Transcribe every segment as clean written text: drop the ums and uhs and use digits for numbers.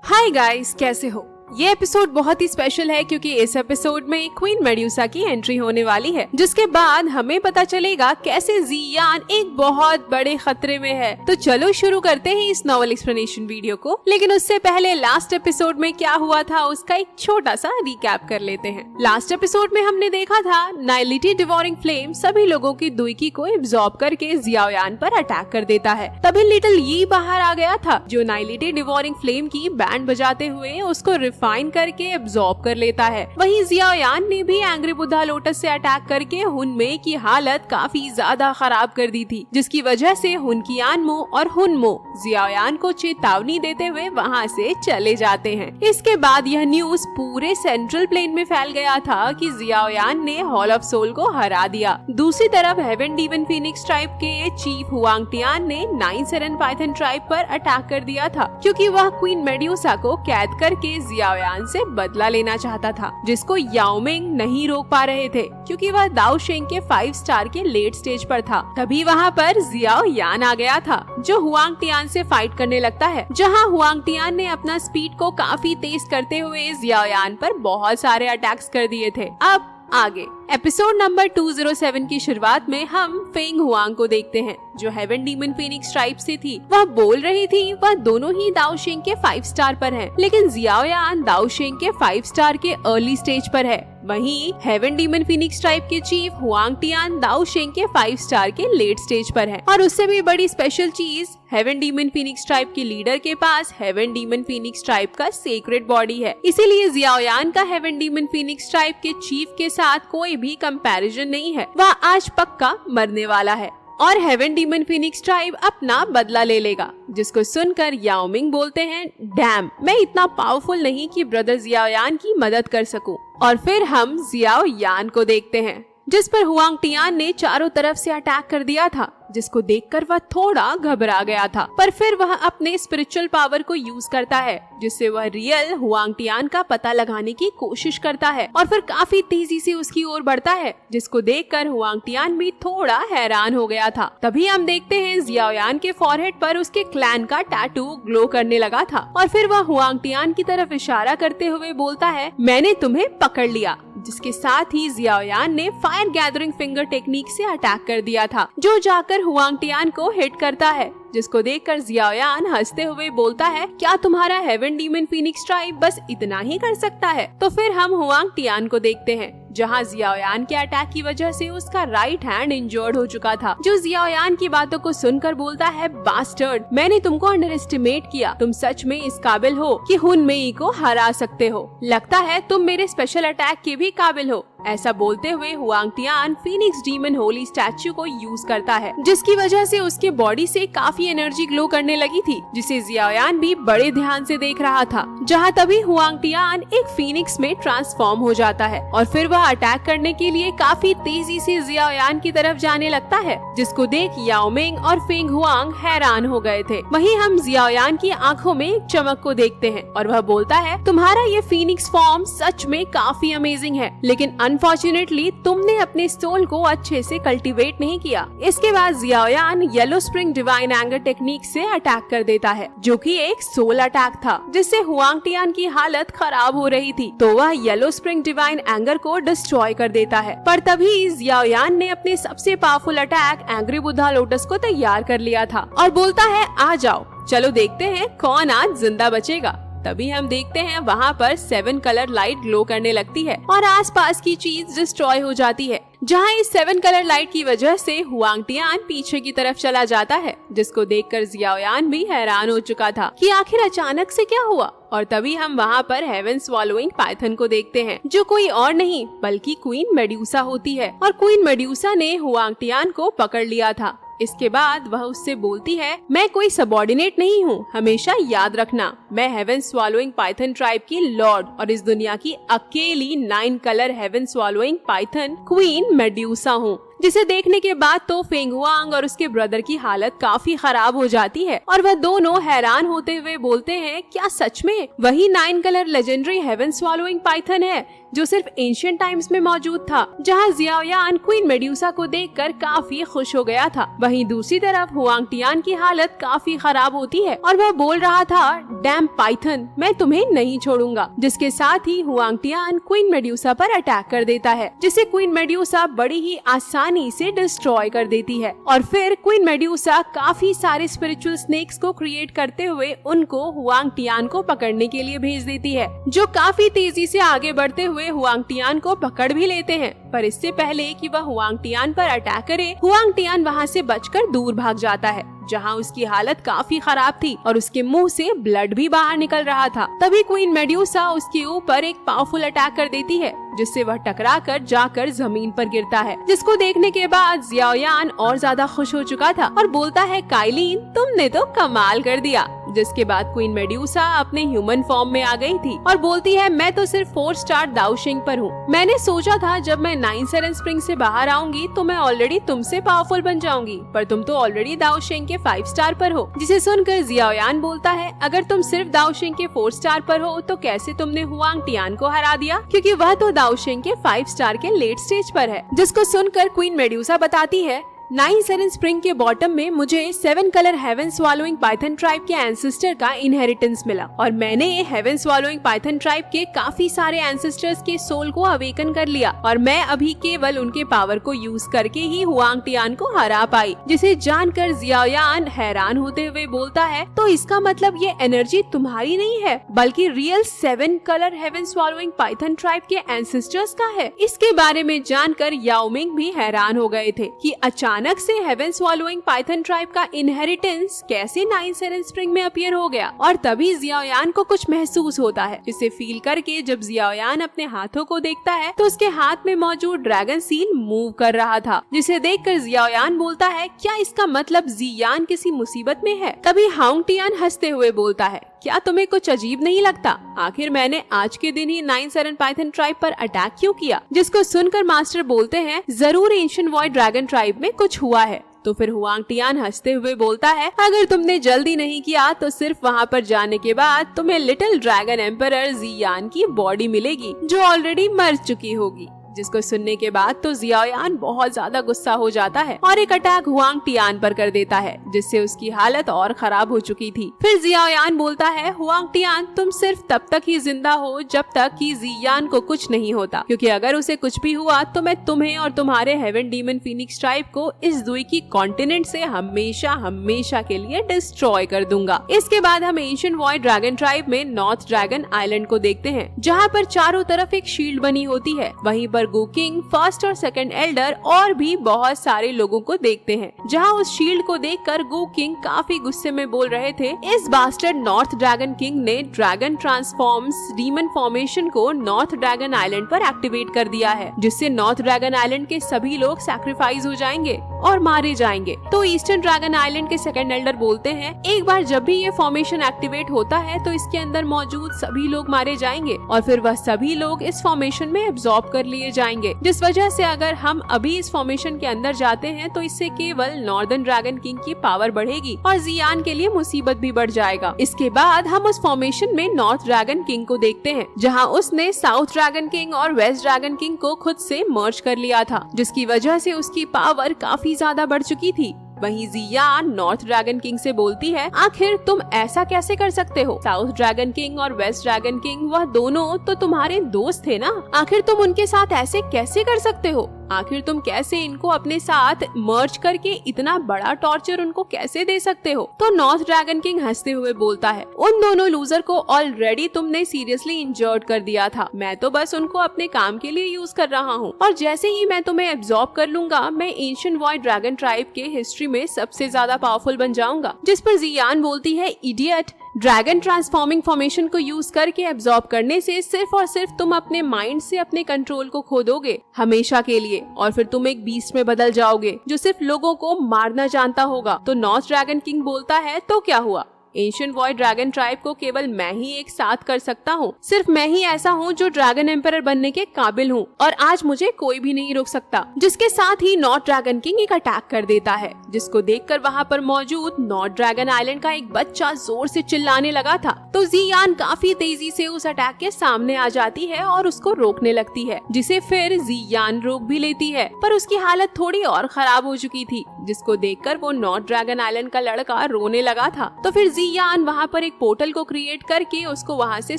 Hi guys, कैसे हो? ये एपिसोड बहुत ही स्पेशल है क्योंकि इस एपिसोड में क्वीन मेड्यूसा की एंट्री होने वाली है, जिसके बाद हमें पता चलेगा कैसे ज़ियान एक बहुत बड़े खतरे में है। तो चलो शुरू करते हैं इस नॉवल एक्सप्लेनेशन वीडियो को। लेकिन उससे पहले लास्ट एपिसोड में क्या हुआ था उसका एक छोटा सा रिकैप कर लेते हैं। लास्ट एपिसोड में हमने देखा था नाइलिटी डिवोरिंग फ्लेम सभी लोगों की दुइकी को एब्जॉर्ब करके जियाओयान पर अटैक कर देता है। तभी लिटिल यी बाहर आ गया था, जो नाइलिटी डिवोरिंग फ्लेम की बैंड बजाते हुए उसको फाइन करके एब्जॉर्ब कर लेता है। वहीं जियाओयान ने भी एंग्री बुद्धा लोटस से अटैक करके हुनमे की हालत काफी ज्यादा खराब कर दी थी, जिसकी वजह से हुनकियानमो और हुनमो जियाओयान को चेतावनी देते हुए वहां से चले जाते हैं। इसके बाद यह न्यूज पूरे सेंट्रल प्लेन में फैल गया था कि जियाओयान ने हॉल ऑफ सोल को हरा दिया। दूसरी तरफ हेवन डीमन फीनिक्स ट्राइब के चीफ हुआंगटियान ने 9 सेरेन पाइथन ट्राइब पर अटैक कर दिया था, क्योंकि वह क्वीन मेड्यूसा को कैद करके जियाओयान से बदला लेना चाहता था, जिसको याओमिंग नहीं रोक पा रहे थे क्योंकि वह दाओ शेंग के 5 स्टार के लेट स्टेज पर था। तभी वहाँ पर जियाओयान आ गया था, जो हुआंगटियान से फाइट करने लगता है, जहाँ हुआंगटियान ने अपना स्पीड को काफी तेज करते हुए जियाओयान पर बहुत सारे अटैक्स कर दिए थे। अब आगे एपिसोड नंबर 207 की शुरुआत में हम फेंग हुआंग को देखते हैं, जो हेवन डीमन फीनिक्स ट्राइब से थी। वह बोल रही थी वह दोनों ही दाओ शेंग के 5 स्टार पर है, लेकिन जियाओयान दाओ शेंग के 5 स्टार के अर्ली स्टेज पर है। वहीं हेवन डीमन फीनिक्स ट्राइब के चीफ हुआंगटियान दाओ शेंग के 5 स्टार के लेट स्टेज पर है। और उससे भी बड़ी स्पेशल चीज, हेवन डीमन फीनिक्स ट्राइब के लीडर के पास हेवन डीमन फीनिक्स ट्राइब का सीक्रेट बॉडी है। इसीलिए जियाओयान का हेवन डीमन फीनिक्स ट्राइब के चीफ के साथ कोई भी कंपैरिजन नहीं है। वह आज पक्का मरने वाला है और हेवन डीमन फीनिक्स ट्राइब अपना बदला ले लेगा, जिसको सुनकर याओमिंग बोलते हैं, डैम, मैं इतना पावरफुल नहीं कि ब्रदर जियाओयान की मदद कर सकूं। और फिर हम जियाओयान को देखते हैं, जिस पर हुआंगटियान ने चारों तरफ से अटैक कर दिया था, जिसको देखकर वह थोड़ा घबरा गया था। पर फिर वह अपने स्पिरिचुअल पावर को यूज करता है, जिससे वह रियल हुआंगटियान का पता लगाने की कोशिश करता है और फिर काफी तेजी से उसकी ओर बढ़ता है, जिसको देखकर हुआंगटियान भी थोड़ा हैरान हो गया था। तभी हम देखते हैं जियाओयान के फॉरहेड पर उसके क्लैन का टैटू ग्लो करने लगा था और फिर वह हुआंगटियान की तरफ इशारा करते हुए बोलता है, मैंने तुम्हें पकड़ लिया। जिसके साथ ही जियाओयान ने फायर गैदरिंग फिंगर टेक्निक से अटैक कर दिया था, जो जाकर हुआंगटियान को हिट करता है, जिसको देखकर जियाओयान हंसते हुए बोलता है, क्या तुम्हारा हेवन डीमन फीनिक्स ट्राइब बस इतना ही कर सकता है? तो फिर हम हुआंगटियान को देखते हैं, जहां जियाओयान के अटैक की वजह से उसका राइट हैंड इंजर्ड हो चुका था, जो जियाओयान की बातों को सुनकर बोलता है, बास्टर्ड, मैंने तुमको अंडर एस्टिमेट किया, तुम सच में इस काबिल हो कि हुनमेई को हरा सकते हो, लगता है तुम मेरे स्पेशल अटैक के भी काबिल हो। ऐसा बोलते हुए हुआंगटियान फीनिक्स डीमन होली स्टैच्यू को यूज करता है, जिसकी वजह से उसके बॉडी से काफी एनर्जी ग्लो करने लगी थी, जिसे जियाओयान भी बड़े ध्यान से देख रहा था। जहां तभी हुआंगटियान एक फीनिक्स में ट्रांसफॉर्म हो जाता है और फिर वह अटैक करने के लिए काफी तेजी से जियाओयान की तरफ जाने लगता है, जिसको देख याओमिंग और फेंग हुआंग हैरान हो गए थे। वहीं हम जियाओयान की आंखों में एक चमक को देखते हैं और वह बोलता है, तुम्हारा ये फीनिक्स फॉर्म सच में काफी अमेजिंग है, लेकिन अनफॉर्चुनेटली तुमने अपने सोल को अच्छे से कल्टीवेट नहीं किया। इसके बाद Xiaoyan yellow spring divine anger technique से अटैक कर देता है, जो कि एक सोल अटैक था, जिससे हुआंगटियान की हालत खराब हो रही थी, तो वह येलो स्प्रिंग डिवाइन एंगर को डिस्ट्रॉय कर देता है। पर तभी जियाओयान ने अपने सबसे powerful attack angry Buddha lotus को तैयार कर लिया था और बोलता है, आ जाओ, चलो देखते हैं कौन आज जिंदा बचेगा। तभी हम देखते हैं वहाँ पर 7 कलर लाइट ग्लो करने लगती है और आसपास की चीज डिस्ट्रॉय हो जाती है, जहाँ इस 7 कलर लाइट की वजह से हुआंगटियान पीछे की तरफ चला जाता है, जिसको देखकर जियाओयान भी हैरान हो चुका था कि आखिर अचानक से क्या हुआ। और तभी हम वहाँ पर हेवन स्वॉलोइंग पाइथन को देखते हैं, जो कोई और नहीं बल्कि क्वीन मेड्यूसा होती है और क्वीन मेड्यूसा ने हुआंगटियान को पकड़ लिया था। इसके बाद वह उससे बोलती है, मैं कोई सबऑर्डिनेट नहीं हूँ, हमेशा याद रखना, मैं हेवन स्वॉलोइंग पाइथन ट्राइब की लॉर्ड और इस दुनिया की अकेली 9 colour heaven swallowing python queen Medusa हूँ। जिसे देखने के बाद तो फेंग हुआंग और उसके ब्रदर की हालत काफी खराब हो जाती है और वह दोनों हैरान होते हुए बोलते हैं, क्या सच में वही 9 colour legendary heaven swallowing python है जो सिर्फ एंशिएंट टाइम्स में मौजूद था। जहां जियाओयान क्वीन मेड्यूसा को देखकर काफी खुश हो गया था, वहीं दूसरी तरफ हुआंग टियान की हालत काफी खराब होती है और वह बोल रहा था, डैम पाइथन, मैं तुम्हें नहीं छोड़ूंगा। जिसके साथ ही हुआंग टियान क्वीन मेड्यूसा पर अटैक कर देता है, जिसे क्वीन मेड्यूसा बड़ी ही आसानी से डिस्ट्रॉय कर देती है और फिर क्वीन मेड्यूसा काफी सारे स्पिरिचुअल स्नेक्स को क्रिएट करते हुए उनको हुआंग टियान को पकड़ने के लिए भेज देती है, जो काफी तेजी से आगे बढ़ते हुए हुआंग टियान को पकड़ भी लेते हैं। पर इससे पहले कि वह हुआंग टियान पर अटैक करे, हुआंग टियान वहां से बचकर दूर भाग जाता है, जहां उसकी हालत काफी खराब थी और उसके मुंह से ब्लड भी बाहर निकल रहा था। तभी क्वीन मेड्यूसा उसके ऊपर एक पावरफुल अटैक कर देती है, जिससे वह टकराकर जाकर जमीन पर गिरता है, जिसको देखने के बाद जियाओयान और ज्यादा खुश हो चुका था और बोलता है, काइलिन, तुमने तो कमाल कर दिया। जिसके बाद क्वीन मेड्यूसा अपने ह्यूमन फॉर्म में आ गई थी और बोलती है, मैं तो सिर्फ 4 स्टार दाओशिंग पर हूँ। मैंने सोचा था जब मैं 9 सेरेन स्प्रिंग से बाहर आऊंगी तो मैं ऑलरेडी तुमसे पावरफुल बन जाऊंगी, पर तुम तो ऑलरेडी दाओशिंग के 5 स्टार पर हो। जिसे सुनकर जियाओयान बोलता है, अगर तुम सिर्फ दाओशिंग के 4 स्टार पर हो तो कैसे तुमने हुआंग टियान को हरा दिया, क्योंकि वह तो दाओशिंग के 5 स्टार के लेट स्टेज पर है। जिसको सुनकर क्वीन मेड्यूसा बताती है, 9 सेरेन स्प्रिंग के बॉटम में मुझे 7 colour heaven swallowing python tribe के एंसेस्टर का इनहेरिटेंस मिला और मैंने हेवन स्वॉलोइंग पाइथन ट्राइब के काफी सारे एंसेस्टर्स के सोल को अवेकन कर लिया और मैं अभी केवल उनके पावर को यूज करके ही हुआंग टियान को हरा पाई। जिसे जानकर जियाओयान हैरान होते हुए बोलता है, तो इसका मतलब ये एनर्जी तुम्हारी नहीं है बल्कि real 7 colour heaven swallowing python tribe के एंसेस्टर्स का है। इसके बारे में जानकर याओमिंग भी हैरान हो गए थे कि अचानक से हेवन स्वॉलोइंग पाइथन ट्राइब का इनहेरिटेंस कैसे 9 सेरेन स्प्रिंग में अपीयर हो गया। और तभी जियाओयान को कुछ महसूस होता है, जिसे फील करके जब जियाओयान अपने हाथों को देखता है तो उसके हाथ में मौजूद ड्रैगन सील मूव कर रहा था, जिसे देखकर जियाओयान बोलता है, क्या इसका मतलब जियान किसी मुसीबत में है। तभी हुआंग टियान हंसते हुए बोलता है, क्या तुम्हें कुछ अजीब नहीं लगता, आखिर मैंने आज के दिन ही 9 सेरेन पाइथन ट्राइब पर अटैक क्यों किया। जिसको सुनकर मास्टर बोलते हैं, जरूर एंशिएंट वॉइड ड्रैगन ट्राइब में कुछ हुआ है। तो फिर हुआंग टियान हंसते हुए बोलता है, अगर तुमने जल्दी नहीं किया तो सिर्फ वहाँ पर जाने के बाद तुम्हें लिटिल ड्रैगन एम्परर जियान की बॉडी मिलेगी जो ऑलरेडी मर चुकी होगी। जिसको सुनने के बाद तो जियाओयान बहुत ज्यादा गुस्सा हो जाता है और एक अटैक हुआंग टियान पर कर देता है, जिससे उसकी हालत और खराब हो चुकी थी। फिर जियाओयान बोलता है, हुआंग टियान, तुम सिर्फ तब तक ही जिंदा हो जब तक कि जियान को कुछ नहीं होता, क्योंकि अगर उसे कुछ भी हुआ तो मैं तुम्हें और तुम्हारे हेवन डीमन फीनिक्स ट्राइब को इस दुई की कॉन्टिनेंट से हमेशा हमेशा के लिए डिस्ट्रॉय कर दूंगा। इसके बाद हम एंशिएंट वॉइड ड्रैगन ट्राइब में नॉर्थ ड्रैगन आइलैंड को देखते हैं, जहाँ पर चारों तरफ एक शील्ड बनी होती है। वहीं पर गो किंग, फर्स्ट और सेकंड एल्डर और भी बहुत सारे लोगों को देखते हैं, जहां उस शील्ड को देखकर गो किंग काफी गुस्से में बोल रहे थे, इस बास्टर्ड नॉर्थ ड्रैगन किंग ने ड्रैगन ट्रांसफॉर्म्स डीमन फॉर्मेशन को नॉर्थ ड्रैगन आइलैंड पर एक्टिवेट कर दिया है, जिससे नॉर्थ ड्रैगन आइलैंड के सभी लोग सैक्रिफाइस हो जाएंगे और मारे जाएंगे। तो ईस्टर्न ड्रैगन आइलैंड के सेकंड एल्डर बोलते हैं, एक बार जब भी ये फॉर्मेशन एक्टिवेट होता है तो इसके अंदर मौजूद सभी लोग मारे जाएंगे और फिर वह सभी लोग इस फॉर्मेशन में एब्जॉर्ब कर लिए जाएंगे, जिस वजह से अगर हम अभी इस फॉर्मेशन के अंदर जाते हैं तो इससे केवल नॉर्दर्न ड्रैगन किंग की पावर बढ़ेगी और जियान के लिए मुसीबत भी बढ़ जाएगा। इसके बाद हम उस फॉर्मेशन में नॉर्थ ड्रैगन किंग को देखते हैं, जहां उसने साउथ ड्रैगन किंग और वेस्ट ड्रैगन किंग को खुद से मर्ज कर लिया था, जिसकी वजह से उसकी पावर काफी ज्यादा बढ़ चुकी थी। वहीं जियान नॉर्थ ड्रैगन किंग से बोलती है, आखिर तुम ऐसा कैसे कर सकते हो, साउथ ड्रैगन किंग और वेस्ट ड्रैगन किंग वह दोनों तो तुम्हारे दोस्त थे ना, आखिर तुम उनके साथ ऐसे कैसे कर सकते हो, आखिर तुम कैसे इनको अपने साथ मर्ज करके इतना बड़ा टॉर्चर उनको कैसे दे सकते हो। तो नॉर्थ ड्रैगन किंग हंसते हुए बोलता है, उन दोनों लूजर को ऑलरेडी तुमने सीरियसली इंजर्ड कर दिया था, मैं तो बस उनको अपने काम के लिए यूज कर रहा हूँ और जैसे ही मैं तुम्हें एब्जॉर्ब कर लूंगा मैं एंशिएंट वॉइड ड्रैगन ट्राइब के हिस्ट्री में सबसे ज्यादा पावरफुल बन जाऊंगा। जिस पर जियान बोलती है, इडियट, ड्रैगन ट्रांसफॉर्मिंग फॉर्मेशन को यूज करके एब्जॉर्ब करने से सिर्फ और सिर्फ तुम अपने माइंड से अपने कंट्रोल को खो दोगे हमेशा के लिए और फिर तुम एक बीस्ट में बदल जाओगे जो सिर्फ लोगों को मारना जानता होगा। तो नॉर्थ ड्रैगन किंग बोलता है, तो क्या हुआ, एंशिएंट वॉइड ड्रैगन ट्राइब को केवल मैं ही एक साथ कर सकता हूँ। सिर्फ मैं ही ऐसा हूँ जो ड्रैगन एम्परर बनने के काबिल हूँ और आज मुझे कोई भी नहीं रोक सकता। जिसके साथ ही नॉर्थ ड्रैगन किंग एक अटैक कर देता है, जिसको देखकर वहाँ पर मौजूद नॉर्थ ड्रैगन आइलैंड का एक बच्चा जोर से चिल्लाने लगा था। तो जियान काफी तेजी से उस अटैक के सामने आ जाती है और उसको रोकने लगती है, जिसे फिर जियान रोक भी लेती है। पर उसकी हालत थोड़ी और खराब हो चुकी थी, जिसको देखकर वो नॉर्थ ड्रैगन आइलैंड का लड़का रोने लगा था। तो फिर जियान वहाँ पर एक पोर्टल को क्रिएट करके उसको वहाँ से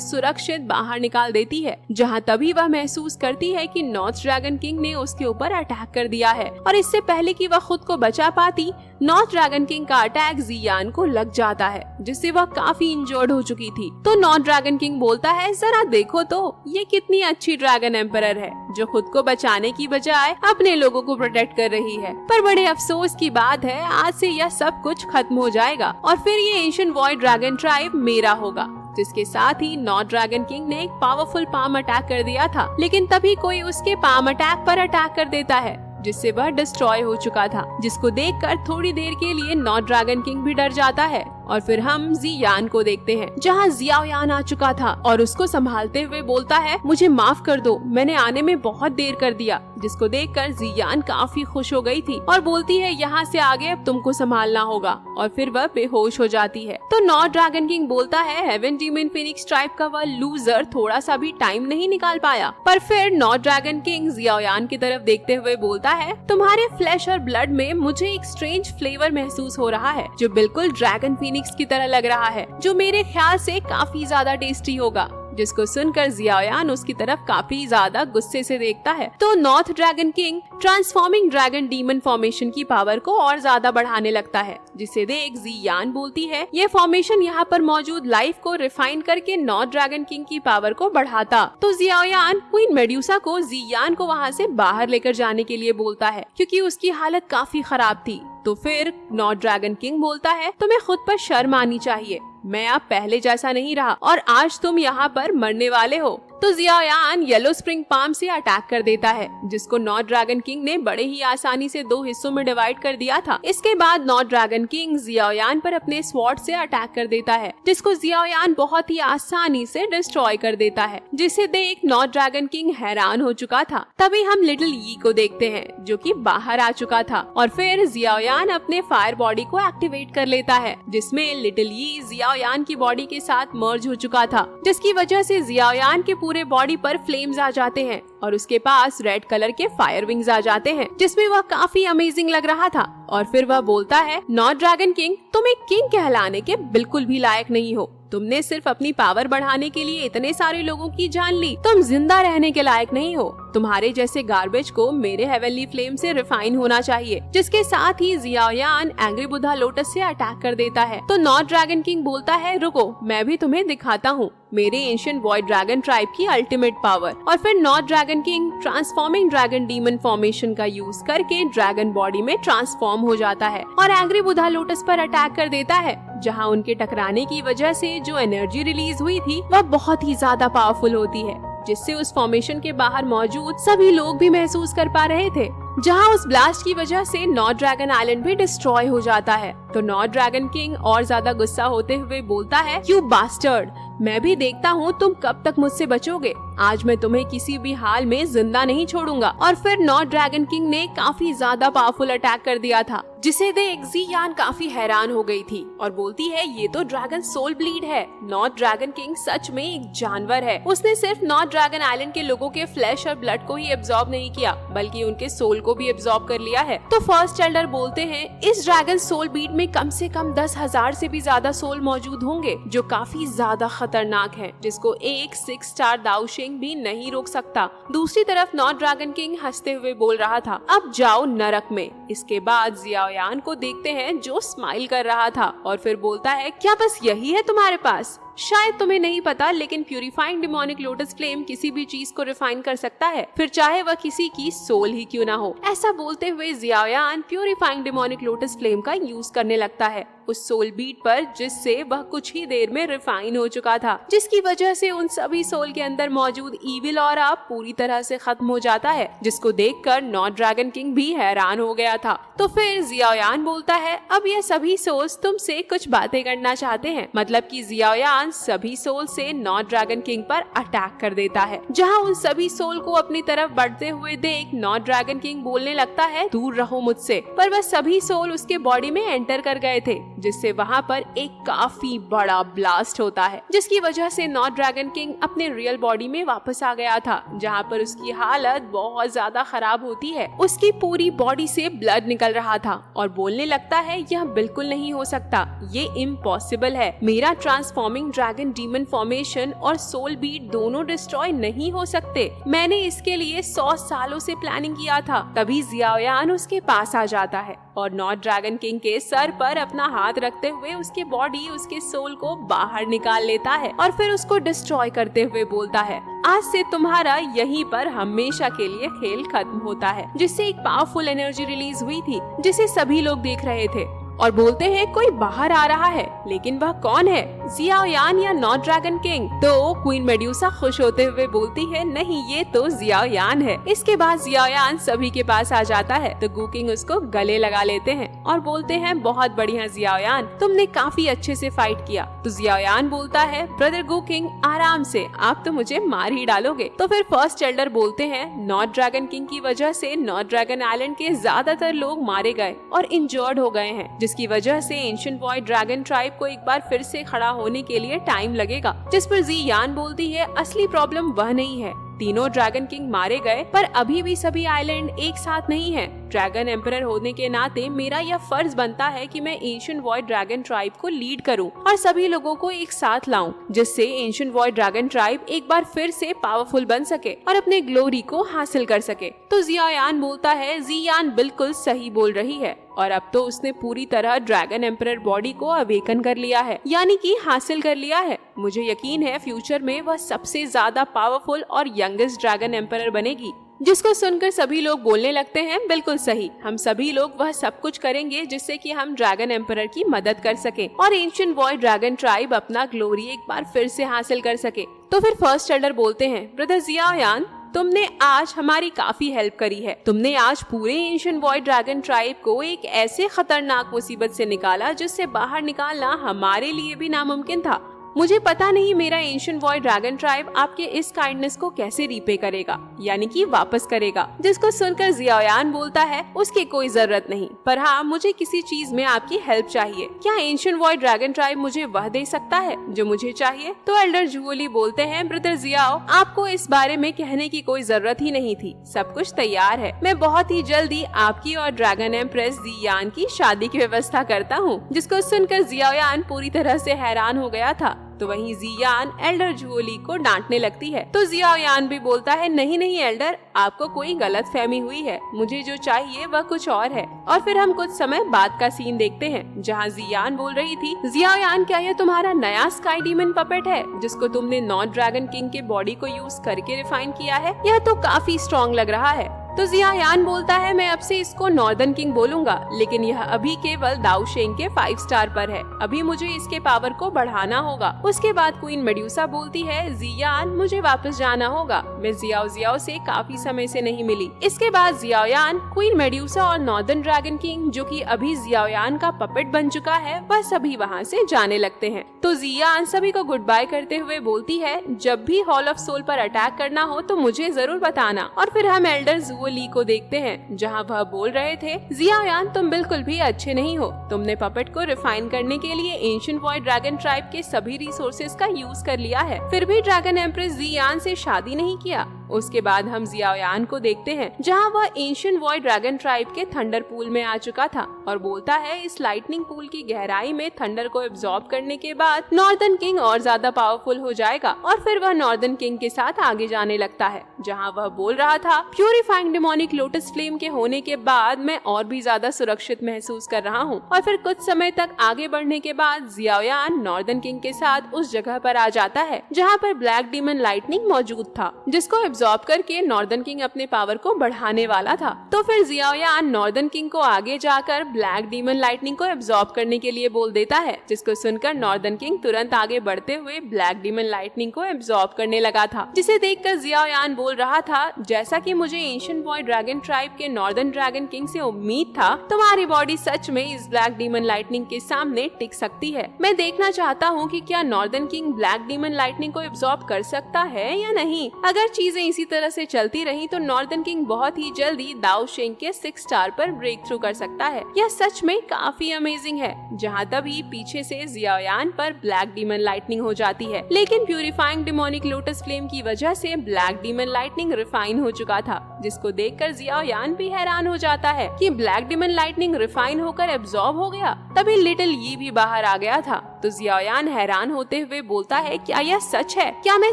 सुरक्षित बाहर निकाल देती है, जहाँ तभी वह महसूस करती है कि नॉर्थ ड्रैगन किंग ने उसके ऊपर अटैक कर दिया है। और इससे पहले कि वह खुद को बचा पाती, नॉर्थ ड्रैगन किंग का अटैक जियान को लग जाता है, जिससे वह काफी इंजर्ड हो चुकी थी। तो नॉर्थ ड्रैगन किंग बोलता है, जरा देखो तो ये कितनी अच्छी ड्रैगन एम्परर है जो खुद को बचाने की बजाय अपने लोगों को प्रोटेक्ट कर रही है। पर बड़े अफसोस की बात है, आज से यह सब कुछ खत्म हो जाएगा और फिर ये एंशिएंट वॉइड ड्रैगन ट्राइब मेरा होगा। जिसके साथ ही नॉर्थ ड्रैगन किंग ने एक पावरफुल पाम अटैक कर दिया था, लेकिन तभी कोई उसके पाम अटैक पर अटैक कर देता है, जिससे वह डिस्ट्रॉय हो चुका था। जिसको देखकर थोड़ी देर के लिए नॉर्थ ड्रैगन किंग भी डर जाता है और फिर हम जियान को देखते हैं, जहाँ जियाओयान आ चुका था और उसको संभालते हुए बोलता है, मुझे माफ कर दो, मैंने आने में बहुत देर कर दिया। जिसको देखकर जियान काफी खुश हो गई थी और बोलती है, यहाँ से आगे अब तुमको संभालना होगा। और फिर वह बेहोश हो जाती है। तो नॉर्थ ड्रैगन किंग बोलता है, हेवन डीमन फिनिक्स ट्राइब का वह लूजर थोड़ा सा भी टाइम नहीं निकाल पाया। पर फिर नॉर्थ ड्रैगन किंग जियाओयान की तरफ देखते हुए बोलता है, तुम्हारे फ्लैश और ब्लड में मुझे एक स्ट्रेंज फ्लेवर महसूस हो रहा है, जो बिल्कुल ड्रैगन फिनिक्स की तरह लग रहा है, जो मेरे ख्याल से काफी ज्यादा टेस्टी होगा। जिसको सुनकर जियाओयान उसकी तरफ काफी ज्यादा गुस्से से देखता है। तो north dragon king transforming dragon demon formation की पावर को और ज्यादा बढ़ाने लगता है, जिसे देख जियान बोलती है, ये फॉर्मेशन यहाँ पर मौजूद लाइफ को रिफाइन करके नॉर्थ ड्रैगन किंग की पावर को बढ़ाता। तो जियाओयान क्वीन मेड्यूसा को जियान को वहाँ से बाहर लेकर जाने के लिए बोलता है, क्योंकि उसकी हालत काफी खराब थी। तो फिर नॉर्थ ड्रैगन किंग बोलता है, तुम्हें खुद पर शर्म आनी चाहिए, मैं अब पहले जैसा नहीं रहा और आज तुम यहाँ पर मरने वाले हो। तो जियाओयान येलो स्प्रिंग पाम से अटैक कर देता है, जिसको नॉर्थ ड्रैगन किंग ने बड़े ही आसानी से 2 हिस्सों में डिवाइड कर दिया था। इसके बाद नॉर्थ ड्रैगन किंग जियाओयान पर अपने स्वॉर्ड से अटैक कर देता है, जिसको जियाओयान बहुत ही आसानी से डिस्ट्रॉय कर देता है, जिसे देख नॉर्थ ड्रैगन किंग हैरान हो चुका था। तभी हम लिटिल यी को देखते हैं, जो कि बाहर आ चुका था और फिर जियाओयान अपने फायर बॉडी को एक्टिवेट कर लेता है, जिसमें लिटिल यी जियाओयान की बॉडी के साथ मर्ज हो चुका था, जिसकी वजह से जियाओयान के पूरे बॉडी पर फ्लेम्स आ जाते हैं और उसके पास रेड कलर के फायर विंग्स आ जाते हैं, जिसमें वह काफी अमेजिंग लग रहा था। और फिर वह बोलता है, नॉर्थ ड्रैगन किंग, तुम एक किंग कहलाने के बिल्कुल भी लायक नहीं हो। तुमने सिर्फ अपनी पावर बढ़ाने के लिए इतने सारे लोगों की जान ली, तुम जिंदा रहने के लायक नहीं हो। तुम्हारे जैसे गार्बेज को मेरे हेवनली फ्लेम से रिफाइन होना चाहिए। जिसके साथ ही जियाओयान एंग्री बुद्धा लोटस से अटैक कर देता है। तो नॉर्थ ड्रैगन किंग बोलता है, रुको, मैं भी तुम्हें दिखाता हूँ मेरे एंशिएंट वॉइड ड्रैगन ट्राइब की अल्टीमेट पावर। और फिर north dragon king transforming dragon demon formation का यूज करके ड्रैगन बॉडी में ट्रांसफॉर्म हो जाता है और एंग्री बुद्धा लोटस पर अटैक कर देता है, जहाँ उनके टकराने की वजह से जो एनर्जी रिलीज हुई थी वह बहुत ही ज्यादा पावरफुल होती है, जिससे उस फॉर्मेशन के बाहर मौजूद सभी लोग भी महसूस कर पा रहे थे। जहां उस ब्लास्ट की वजह से नॉर्थ ड्रैगन आइलैंड भी डिस्ट्रॉय हो जाता है। तो नॉर्थ ड्रैगन किंग और ज्यादा गुस्सा होते हुए बोलता है, यू बास्टर्ड, मैं भी देखता हूँ तुम कब तक मुझसे बचोगे। आज मैं तुम्हें किसी भी हाल में जिंदा नहीं छोड़ूंगा। और फिर नॉर्थ ड्रैगन किंग ने काफी ज्यादा पावरफुल अटैक कर दिया था, जिसे देख जियान काफी हैरान हो गई थी और बोलती है, ये तो ड्रैगन सोल ब्लीड है। नॉर्थ ड्रैगन किंग सच में एक जानवर है। उसने सिर्फ नॉर्थ ड्रैगन आइलैंड के लोगों के फ्लैश और ब्लड को ही एब्जॉर्ब नहीं किया, बल्कि उनके सोल को भी एब्जॉर्ब कर लिया है। तो फर्स्ट एल्डर बोलते हैं, इस ड्रैगन सोल ब्लीड में कम से कम 10,000 से भी ज्यादा सोल मौजूद होंगे, जो काफी ज्यादा खतरनाक है, जिसको एक 6 स्टार दाओशिंग भी नहीं रोक सकता। दूसरी तरफ नॉर्थ ड्रैगन किंग हंसते हुए बोल रहा था, अब जाओ नरक में। इसके बाद जियाओयान को देखते हैं, जो स्माइल कर रहा था और फिर बोलता है, क्या बस यही है तुम्हारे पास? शायद तुम्हें नहीं पता, लेकिन प्यूरिफाइंग डिमोनिक लोटस फ्लेम किसी भी चीज को रिफाइन कर सकता है, फिर चाहे वह किसी की सोल ही क्यों ना हो। ऐसा बोलते हुए Xiaoyan purifying demonic lotus flame का यूज करने लगता है। उस सोल बीट पर, जिससे वह कुछ ही देर में रिफाइन हो चुका था, जिसकी वजह से उन सभी सोल के अंदर मौजूद ईविल ऑरा पूरी तरह से खत्म हो जाता है, जिसको देखकर नॉर्थ ड्रैगन किंग भी हैरान हो गया था। तो फिर जियाओयान बोलता है, अब ये सभी सोल्स तुमसे कुछ बातें करना चाहते हैं। मतलब कि जियाओयान सभी सोल से नॉर्थ ड्रैगन किंग पर अटैक कर देता है। जहाँ उन सभी सोल को अपनी तरफ बढ़ते हुए देख नॉर्थ ड्रैगन किंग बोलने लगता है, दूर रहो मुझसे। पर वह सभी सोल उसके बॉडी में एंटर कर गए थे, जिससे वहाँ पर एक काफी बड़ा ब्लास्ट होता है, जिसकी वजह से नॉर्थ ड्रैगन किंग अपने रियल बॉडी में वापस आ गया था, जहाँ पर उसकी हालत बहुत ज्यादा खराब होती है। उसकी पूरी बॉडी से ब्लड निकल रहा था और बोलने लगता है, यह बिल्कुल नहीं हो सकता, ये इम्पॉसिबल है। मेरा ट्रांसफॉर्मिंग ड्रैगन डीमन फॉर्मेशन और सोल बीट दोनों डिस्ट्रॉय नहीं हो सकते। मैंने इसके लिए 100 सालों से प्लानिंग किया था। तभी जियाओयान उसके पास आ जाता है और नॉर्थ ड्रैगन किंग के सर पर अपना हाथ रखते हुए उसके बॉडी, उसके सोल को बाहर निकाल लेता है और फिर उसको डिस्ट्रॉय करते हुए बोलता है, आज से तुम्हारा यहीं पर हमेशा के लिए खेल खत्म होता है। जिससे एक पावरफुल एनर्जी रिलीज हुई थी, जिसे सभी लोग देख रहे थे और बोलते हैं कोई बाहर आ रहा है, लेकिन वह कौन है, जियाओयान या नॉर्थ ड्रैगन किंग? तो क्वीन मेड्यूसा खुश होते हुए बोलती है, नहीं, ये तो जियाओयान है। इसके बाद जियाओयान सभी के पास आ जाता है तो गू किंग उसको गले लगा लेते हैं और बोलते हैं, बहुत बढ़िया जियाओयान, तुमने काफी अच्छे से फाइट किया। तो जियाओयान बोलता है, ब्रदर गू किंग, आराम से, आप तो मुझे मार ही डालोगे। तो फिर फर्स्ट एल्डर बोलते हैं, नॉर्थ ड्रैगन किंग की वजह से नॉर्थ ड्रैगन आइलैंड के ज्यादातर लोग मारे गए और इंजर्ड हो गए हैं, जिसकी वजह से एंशिएंट वॉइड ड्रैगन ट्राइब को एक बार फिर से खड़ा होने के लिए टाइम लगेगा। जिस पर जियान बोलती है, असली प्रॉब्लम वह नहीं है, तीनों ड्रैगन किंग मारे गए पर अभी भी सभी आइलैंड एक साथ नहीं है। ड्रैगन एम्परर होने के नाते मेरा यह फर्ज बनता है कि मैं एंशिएंट वॉइड ड्रैगन ट्राइब को लीड करूं और सभी लोगों को एक साथ लाऊं, जिससे एंशिएंट वॉइड ड्रैगन ट्राइब एक बार फिर से पावरफुल बन सके और अपने ग्लोरी को हासिल कर सके। तो जियाओयान बोलता है, जियान बिल्कुल सही बोल रही है और अब तो उसने पूरी तरह ड्रैगन एम्परर बॉडी को अवेकन कर लिया है, यानी कि हासिल कर लिया है। मुझे यकीन है फ्यूचर में वह सबसे ज्यादा पावरफुल और यंगेस्ट ड्रैगन एम्परर बनेगी। जिसको सुनकर सभी लोग बोलने लगते हैं, बिल्कुल सही, हम सभी लोग वह सब कुछ करेंगे जिससे कि हम ड्रैगन एम्परर की मदद कर सके और एंशिएंट वॉइड ड्रैगन ट्राइब अपना ग्लोरी एक बार फिर से हासिल कर सके। तो फिर फर्स्ट एल्डर बोलते हैं, ब्रदर जियाओयान, तुमने आज हमारी काफी हेल्प करी है। तुमने आज पूरे एंशिएंट वॉइड ड्रैगन ट्राइब को एक ऐसे खतरनाक मुसीबत से निकाला जिससे बाहर निकालना हमारे लिए भी नामुमकिन था। मुझे पता नहीं मेरा एंशिएंट वॉइड ड्रैगन ट्राइब आपके इस काइंडनेस को कैसे रीपे करेगा, यानी कि वापस करेगा। जिसको सुनकर जियाओयान बोलता है, उसकी कोई जरूरत नहीं, पर हाँ, मुझे किसी चीज में आपकी हेल्प चाहिए। क्या एंशिएंट वॉइड ड्रैगन ट्राइब मुझे वह दे सकता है जो मुझे चाहिए? तो एल्डर जुओली बोलते हैं, ब्रदर जियाओ, आपको इस बारे में कहने की कोई जरूरत ही नहीं थी, सब कुछ तैयार है। मैं बहुत ही जल्दी आपकी और ड्रैगन एम्प्रेस जियान की शादी की व्यवस्था करता हूँ। जिसको सुनकर जियाओयान पूरी तरह से हैरान हो गया था। तो वहीं जियान एल्डर जुओली को डांटने लगती है। तो जियाओयान भी बोलता है, नहीं नहीं एल्डर, आपको कोई गलत फहमी हुई है, मुझे जो चाहिए वह कुछ और है। और फिर हम कुछ समय बाद का सीन देखते हैं जहाँ जियान बोल रही थी, जियाओयान, क्या यह तुम्हारा नया स्काई डीमन पपेट है जिसको तुमने नॉर्थ ड्रैगन किंग के बॉडी को यूज करके रिफाइन किया है? यह तो काफी स्ट्रॉन्ग लग रहा है। तो जियाओयान बोलता है, मैं अब से इसको नॉर्दर्न किंग बोलूंगा, लेकिन यह अभी केवल दाऊ शेंग के 5 स्टार पर है, अभी मुझे इसके पावर को बढ़ाना होगा। उसके बाद क्वीन मेड्यूसा बोलती है, जियान, मुझे वापस जाना होगा, मैं जियाओ से काफी समय से नहीं मिली। इसके बाद जियाओयान, क्वीन मेड्यूसा और नॉर्दर्न ड्रैगन किंग, जो कि अभी जियाओयान का पपेट बन चुका है, वह सभी वहाँ से जाने लगते हैं। तो जियान सभी को गुड बाय करते हुए बोलती है, जब भी हॉल ऑफ सोल पर अटैक करना हो तो मुझे जरूर बताना। और फिर हम एल्डर ली को देखते हैं जहां वह बोल रहे थे, जियाओयान, तुम बिल्कुल भी अच्छे नहीं हो, तुमने पपेट को रिफाइन करने के लिए एंशिएंट वॉइड ड्रैगन ट्राइब के सभी रिसोर्सेज का यूज कर लिया है, फिर भी ड्रैगन एम्प्रेस जियान से शादी नहीं किया। उसके बाद हम जियाओयान को देखते हैं जहां वह एंशिएंट वॉइड ड्रैगन ट्राइब के थंडर पूल में आ चुका था और बोलता है, इस लाइटनिंग पूल की गहराई में थंडर को एब्जॉर्ब करने के बाद नॉर्दर्न किंग और ज्यादा पावरफुल हो जाएगा। और फिर वह नॉर्दर्न किंग के साथ आगे जाने लगता है जहां वह बोल रहा था, प्यूरिफाइंग डेमोनिक लोटस फ्लेम के होने के बाद मैं और भी ज्यादा सुरक्षित महसूस कर रहा हूँ। और फिर कुछ समय तक आगे बढ़ने के बाद जियाओयान नॉर्दर्न किंग के साथ उस जगह पर आ जाता है जहाँ पर ब्लैक डीमन लाइटनिंग मौजूद था, जिसको एब्जॉर्ब करके नॉर्दर्न किंग अपने पावर को बढ़ाने वाला था। तो फिर जियाओयान नॉर्दर्न किंग को आगे जाकर ब्लैक डीमन लाइटनिंग को एब्जॉर्ब करने के लिए बोल देता है, जिसको सुनकर नॉर्दर्न किंग तुरंत आगे बढ़ते हुए ब्लैक डीमन लाइटनिंग को एब्जॉर्ब करने लगा था, जिसे देखकर जियाओयान बोल रहा था, जैसा कि मुझे एंशिएंट बॉय ड्रैगन ट्राइब के नॉर्दर्न ड्रैगन किंग से उम्मीद था, तुम्हारी बॉडी सच में इस ब्लैक डीमन लाइटनिंग के सामने टिक सकती है। मैं देखना चाहता हूँ कि क्या northern king black demon lightning को एब्जॉर्ब कर सकता है या नहीं। अगर चीजें इसी तरह से चलती रही तो नॉर्दर्न किंग बहुत ही जल्दी दाओ शेंग के 6 स्टार पर ब्रेक थ्रू कर सकता है। यह सच में काफी अमेजिंग है। जहाँ तभी पीछे से जियाओयान पर ब्लैक डीमन लाइटनिंग हो जाती है, लेकिन प्यूरिफाइंग डिमोनिक लोटस फ्लेम की वजह से ब्लैक डीमन लाइटनिंग रिफाइन हो चुका था, जिसको देखकर जियाओयान भी हैरान हो जाता है कि ब्लैक डीमन लाइटनिंग रिफाइन होकर एब्जॉर्ब हो गया। तभी लिटिल यी भी बाहर आ गया था। तो जियाओयान हैरान होते हुए बोलता है, क्या यह सच है? क्या मैं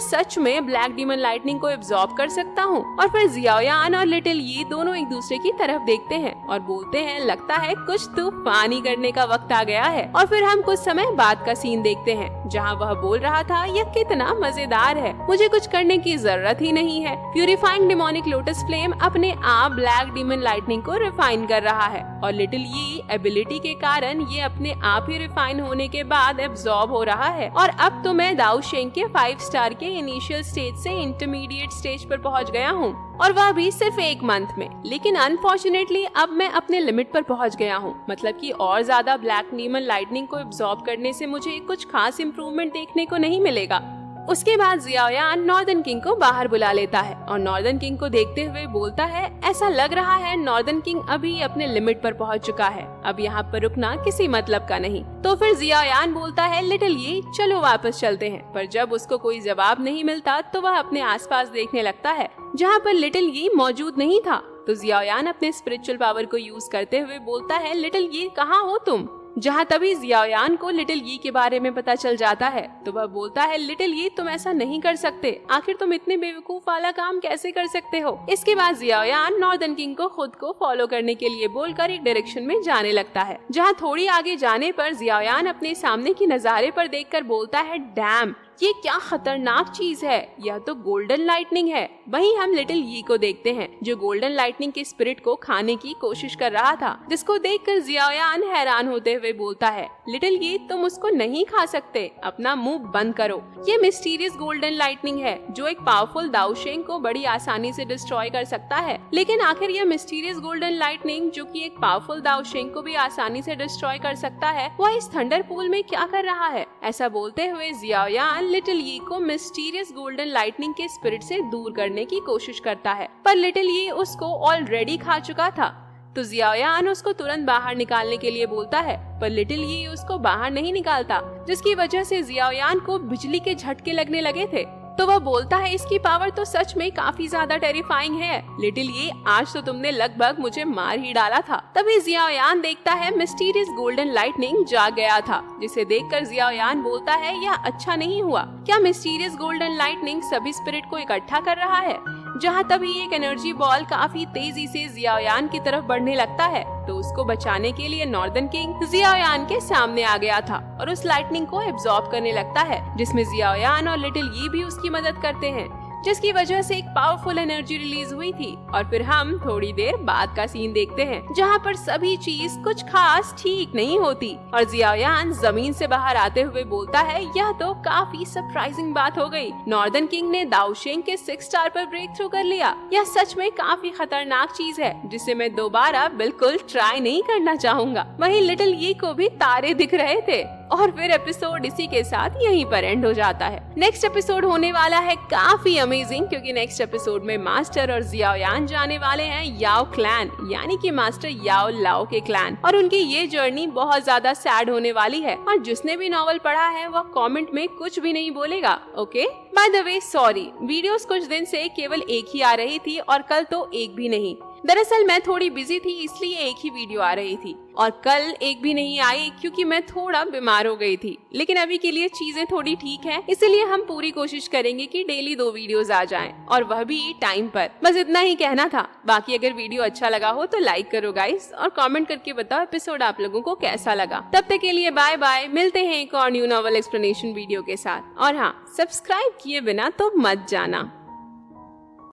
सच में ब्लैक डीमन लाइटनिंग को एब्जॉर्ब कर सकता हूँ? और फिर जियाओयान और लिटिल यी दोनों एक दूसरे की तरफ देखते हैं और बोलते हैं, लगता है कुछ तूफानी करने का वक्त आ गया है। और फिर हम कुछ समय बाद का सीन देखते हैं, जहाँ वह बोल रहा था, यह कितना मजेदार है, मुझे कुछ करने की जरूरत ही नहीं है। प्यूरिफाइंग डिमोनिक लोटस फ्लेम अपने आप ब्लैक डीमन लाइटनिंग को रिफाइन कर रहा है और लिटिल यी एबिलिटी के कारण ये अपने आप ही रिफाइन होने के बाद एब्जॉर्ब हो रहा है। और अब तो मैं दाओ शेंग के 5 स्टार के इनिशियल स्टेज से इंटरमीडिएट स्टेज पर पहुंच गया हूं, और वह भी सिर्फ 1 मंथ में। लेकिन अनफॉर्चुनेटली अब मैं अपने लिमिट पर पहुंच गया हूं, मतलब कि और ज्यादा ब्लैक डीमन लाइटनिंग को एब्जॉर्ब करने से मुझे कुछ खास इम्प्रूवमेंट देखने को नहीं मिलेगा। उसके बाद जियाओयान नॉर्दर्न किंग को बाहर बुला लेता है और नॉर्दर्न किंग को देखते हुए बोलता है, ऐसा लग रहा है नॉर्दर्न किंग अभी अपने लिमिट पर पहुंच चुका है, अब यहाँ पर रुकना किसी मतलब का नहीं। तो फिर जियाओयान बोलता है, लिटिल यी चलो वापस चलते हैं। पर जब उसको कोई जवाब नहीं मिलता तो वह अपने आसपास देखने लगता है, जहाँ पर लिटिल यी मौजूद नहीं था। तो जियाओयान अपने स्पिरिचुअल पावर को यूज करते हुए बोलता है, लिटिल यी कहाँ हो तुम? जहाँ तभी जियाओयान को लिटिल यी के बारे में पता चल जाता है, तो वह बोलता है, लिटिल यी तुम ऐसा नहीं कर सकते, आखिर तुम इतने बेवकूफ वाला काम कैसे कर सकते हो? इसके बाद जियाओयान नॉर्दर्न किंग को खुद को फॉलो करने के लिए बोलकर एक डायरेक्शन में जाने लगता है, जहाँ थोड़ी आगे जाने पर जियाओयान अपने सामने की नजारे पर देखकर बोलता है, डैम, ये क्या खतरनाक चीज है, यह तो गोल्डन लाइटनिंग है। वहीं हम लिटिल यी को देखते हैं, जो गोल्डन लाइटनिंग के स्पिरिट को खाने की कोशिश कर रहा था, जिसको देखकर जियाओयान हैरान होते हुए बोलता है, लिटिल यी तुम उसको नहीं खा सकते, अपना मुंह बंद करो। ये मिस्टीरियस गोल्डन लाइटनिंग है जो एक पावरफुल दाओ शेंग को बड़ी आसानी से डिस्ट्रॉय कर सकता है। लेकिन आखिर यह मिस्टीरियस गोल्डन लाइटनिंग जो कि एक पावरफुल दाओ शेंग को भी आसानी से डिस्ट्रॉय कर सकता है, वह इस थंडर पूल में क्या कर रहा है? ऐसा बोलते हुए जियाओयान लिटिल यी को मिस्टीरियस गोल्डन लाइटनिंग के स्पिरिट से दूर करने की कोशिश करता है, पर लिटिल यी उसको ऑलरेडी खा चुका था। तो जियाओयान उसको तुरंत बाहर निकालने के लिए बोलता है, पर लिटिल यी उसको बाहर नहीं निकालता, जिसकी वजह से जियाओयान को बिजली के झटके लगने लगे थे। तो वह बोलता है, इसकी पावर तो सच में काफी ज्यादा टेरिफाइंग है, लिटिल यी आज तो तुमने लगभग मुझे मार ही डाला था। तभी जियाओयान देखता है मिस्टीरियस गोल्डन लाइटनिंग जाग गया था, जिसे देखकर जियाओयान बोलता है, यह अच्छा नहीं हुआ। क्या मिस्टीरियस गोल्डन लाइटनिंग सभी स्पिरिट को इकट्ठा कर रहा है? जहाँ तभी एक एनर्जी बॉल काफी तेजी से जियाओयान की तरफ बढ़ने लगता है, तो उसको बचाने के लिए नॉर्दर्न किंग जियाओयान के सामने आ गया था और उस लाइटनिंग को एब्जॉर्ब करने लगता है, जिसमें जियाओयान और लिटिल यी भी उसकी मदद करते हैं, जिसकी वजह से एक पावरफुल एनर्जी रिलीज हुई थी। और फिर हम थोड़ी देर बाद का सीन देखते हैं, जहाँ पर सभी चीज कुछ खास ठीक नहीं होती और जियाओयान जमीन से बाहर आते हुए बोलता है, यह तो काफी सरप्राइजिंग बात हो गई, नॉर्दर्न किंग ने दाओ शेंग के 6 स्टार पर ब्रेक थ्रू कर लिया। यह सच में काफी खतरनाक चीज है, जिसे मैं दोबारा बिल्कुल ट्राई नहीं करना चाहूंगा। वहीं लिटिल यी को भी तारे दिख रहे थे। और फिर एपिसोड इसी के साथ यहीं पर एंड हो जाता है। नेक्स्ट एपिसोड होने वाला है काफी अमेजिंग, क्योंकि नेक्स्ट एपिसोड में मास्टर और जियाओयान जाने वाले हैं याओ क्लैन, यानी कि मास्टर याओ लाओ के क्लैन, और उनकी ये जर्नी बहुत ज्यादा सैड होने वाली है। और जिसने भी नॉवल पढ़ा है वह कमेंट में कुछ भी नहीं बोलेगा, okay? By the way sorry, videos कुछ दिन से केवल एक ही आ रही थी और कल तो एक भी नहीं। दरअसल मैं थोड़ी बिजी थी, इसलिए एक ही वीडियो आ रही थी और कल एक भी नहीं आई क्योंकि मैं थोड़ा बीमार हो गई थी। लेकिन अभी के लिए चीजें थोड़ी ठीक हैं, इसलिए हम पूरी कोशिश करेंगे कि डेली 2 वीडियोस आ जाएं और वह भी टाइम पर। बस इतना ही कहना था। बाकी अगर वीडियो अच्छा लगा हो तो लाइक करो गाइस, और कमेंट करके बताओ एपिसोड आप लोगों को कैसा लगा। तब तक के लिए बाय बाय, मिलते हैं एक और न्यू नॉवल एक्सप्लेनेशन वीडियो के साथ। और हाँ, सब्सक्राइब किए बिना तो मत जाना।